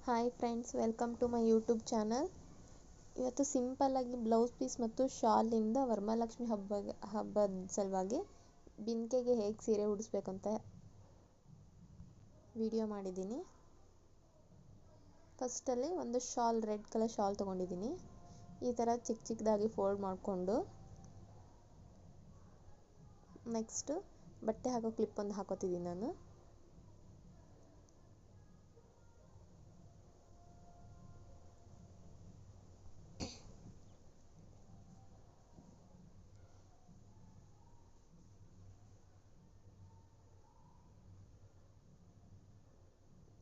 Hi friends, welcome to my YouTube channel. ಇವತ್ತು ಸಿಂಪಲ್ಲಾಗಿ blouse piece ಮತ್ತು ಶಾಲಿಂದ ವರಮಹಾಲಕ್ಷ್ಮಿ ಹಬ್ಬದ ಸಲುವಾಗಿ ಬಿಂದಿಗೆಗೆ ಹೇಗೆ ಸೀರೆ ಉಡಿಸ್ಬೇಕಂತ ವಿಡಿಯೋ ಮಾಡಿದ್ದೀನಿ. ಫಸ್ಟಲ್ಲಿ ಒಂದು ಶಾಲ್, ರೆಡ್ ಕಲರ್ ಶಾಲ್ ತೊಗೊಂಡಿದ್ದೀನಿ. ಈ ಥರ ಚಿಕ್ಕ ಚಿಕ್ಕದಾಗಿ ಫೋಲ್ಡ್ ಮಾಡಿಕೊಂಡು ನೆಕ್ಸ್ಟು ಬಟ್ಟೆ ಹಾಕೋ ಕ್ಲಿಪ್ ಒಂದು ಹಾಕೋತಿದ್ದೀನಿ ನಾನು.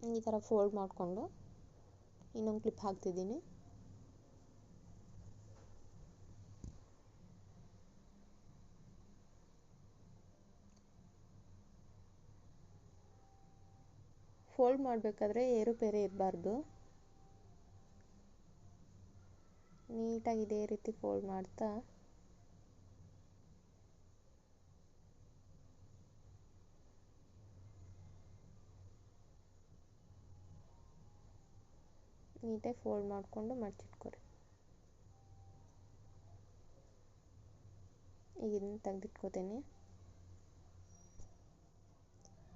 ಈ ಥರ ಫೋಲ್ಡ್ ಮಾಡಿಕೊಂಡು ಇನ್ನೊಂದು ಕ್ಲಿಪ್ ಹಾಕ್ತಿದ್ದೀನಿ. ಫೋಲ್ಡ್ ಮಾಡಬೇಕಾದ್ರೆ ಏರುಪೇರು ಇರಬಾರ್ದು, ನೀಟಾಗಿ ಇದೇ ರೀತಿ ಫೋಲ್ಡ್ ಮಾಡ್ತಾ ನೀಟಾಗಿ ಫೋಲ್ಡ್ ಮಾಡಿಕೊಂಡು ಮಡಚಿಟ್ಕೊರಿ. ಈಗ ಇದನ್ನು ತೆಗೆದಿಟ್ಕೋತೀನಿ.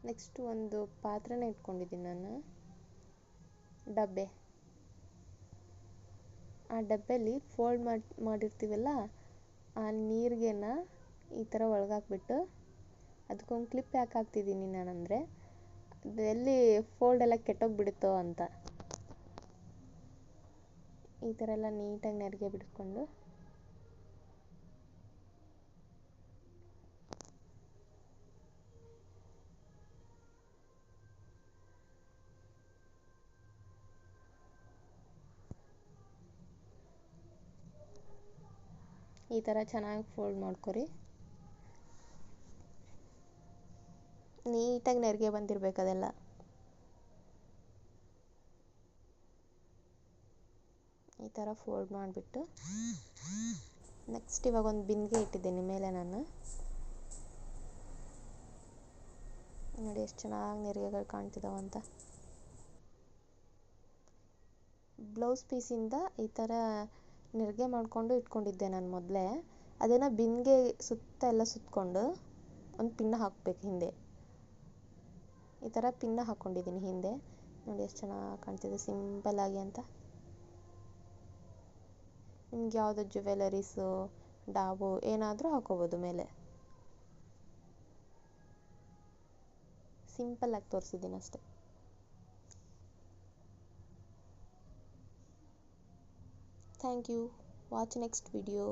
ನೆಕ್ಸ್ಟ್ ಒಂದು ಪಾತ್ರೆನ ಇಟ್ಕೊಂಡಿದ್ದೀನಿ ನಾನು, ಡಬ್ಬೆ. ಆ ಡಬ್ಬೆಯಲ್ಲಿ ಫೋಲ್ಡ್ ಮಾಡಿರ್ತೀವಲ್ಲ, ಆ ನೀರಿಗೆನ ಈ ಥರ ಒಳಗಾಕ್ಬಿಟ್ಟು ಅದಕ್ಕೊಂದು ಕ್ಲಿಪ್ ಯಾಕೆ ಹಾಕ್ತಿದ್ದೀನಿ ನಾನಂದರೆ, ಅದು ಎಲ್ಲಿ ಫೋಲ್ಡ್ ಎಲ್ಲ ಕೆಟ್ಟೋಗ್ಬಿಡುತ್ತೋ ಅಂತ. ಈ ಥರ ಎಲ್ಲ ನೀಟಾಗಿ ನೆರಿಗೆ ಬಿಡಿಸ್ಕೊಂಡು ಈ ಥರ ಚೆನ್ನಾಗಿ ಫೋಲ್ಡ್ ಮಾಡ್ಕೊರಿ. ನೀಟಾಗಿ ನೆರಿಗೆ ಬಂದಿರಬೇಕು ಅದೆಲ್ಲ. ಈ ಥರ ಫೋಲ್ಡ್ ಮಾಡಿಬಿಟ್ಟು ನೆಕ್ಸ್ಟ್ ಇವಾಗ ಒಂದು ಬಿಂದಿಗೆ ಇಟ್ಟಿದ್ದೀನಿ ಮೇಲೆ ನಾನು. ನೋಡಿ ಎಷ್ಟು ಚೆನ್ನಾಗಿ ನೆರಿಗೆಗಳು ಕಾಣ್ತಿದ್ದಾವಂತ. ಬ್ಲೌಸ್ ಪೀಸಿಂದ ಈ ಥರ ನೆರಿಗೆ ಮಾಡಿಕೊಂಡು ಇಟ್ಕೊಂಡಿದ್ದೆ ನಾನು ಮೊದಲೇ. ಅದನ್ನು ಬಿಂದಿಗೆ ಸುತ್ತ ಎಲ್ಲ ಸುತ್ತಕೊಂಡು ಒಂದು ಪಿನ್ನ ಹಾಕಬೇಕು ಹಿಂದೆ. ಈ ಥರ ಪಿನ್ನ ಹಾಕ್ಕೊಂಡಿದ್ದೀನಿ ಹಿಂದೆ. ನೋಡಿ ಎಷ್ಟು ಚೆನ್ನಾಗಿ ಕಾಣ್ತಿದೆ ಸಿಂಪಲ್ಲಾಗಿ ಅಂತ. ನಿಮ್ಗೆ ಯಾವುದೋ ಜ್ಯುವೆಲರೀಸು, ಡಾಬು ಏನಾದರೂ ಹಾಕೋಬೋದು ಮೇಲೆ. ಸಿಂಪಲ್ಲಾಗಿ ತೋರಿಸಿದ್ದೀನಿ ಅಷ್ಟೆ. Thank you. Watch next video.